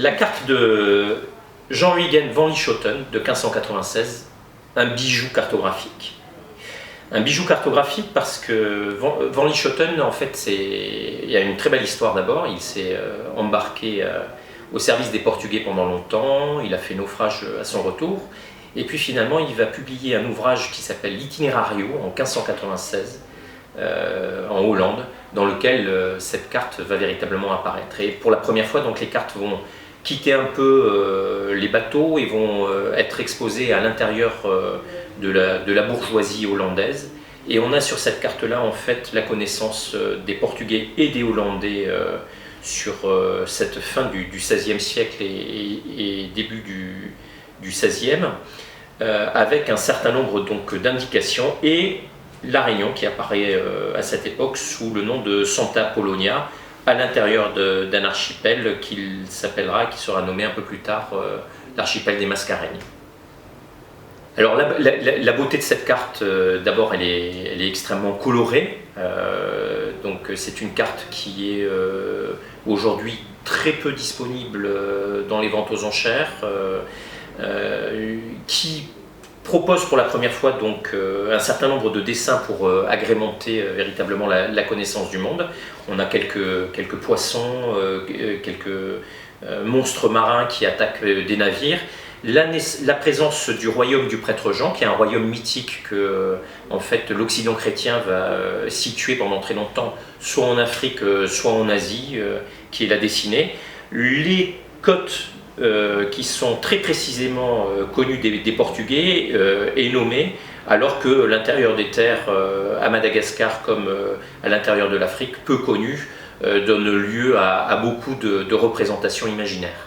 La carte de Jean-Huygens van Lieshoten de 1596, un bijou cartographique. Un bijou cartographique parce que Van Lieshoten, en fait, il y a une très belle histoire d'abord. Il s'est embarqué au service des Portugais pendant longtemps, il a fait naufrage à son retour, et puis finalement il va publier un ouvrage qui s'appelle l'Itinerario en 1596 en Hollande, dans lequel cette carte va véritablement apparaître. Et pour la première fois, donc, les cartes vont quitter un peu les bateaux et vont être exposées à l'intérieur de la bourgeoisie hollandaise. Et on a sur cette carte-là en fait la connaissance des Portugais et des Hollandais sur cette fin du XVIe siècle et début du XVIe, avec un certain nombre d'indications, et La Réunion qui apparaît à cette époque sous le nom de Santa Polonia, à l'intérieur d'un archipel qui sera nommé un peu plus tard l'archipel des Mascareignes. Alors la beauté de cette carte, d'abord elle est extrêmement colorée, donc c'est une carte qui est aujourd'hui très peu disponible dans les ventes aux enchères, qui propose pour la première fois donc un certain nombre de dessins pour agrémenter véritablement la connaissance du monde. On a quelques poissons, quelques monstres marins qui attaquent des navires. La présence du royaume du prêtre Jean, qui est un royaume mythique que en fait, l'Occident chrétien va situer pendant très longtemps, soit en Afrique, soit en Asie, qui est la dessinée. Les côtes qui sont très précisément connues des Portugais est nommée, alors que l'intérieur des terres à Madagascar comme à l'intérieur de l'Afrique, peu connues, donne lieu à beaucoup de représentations imaginaires.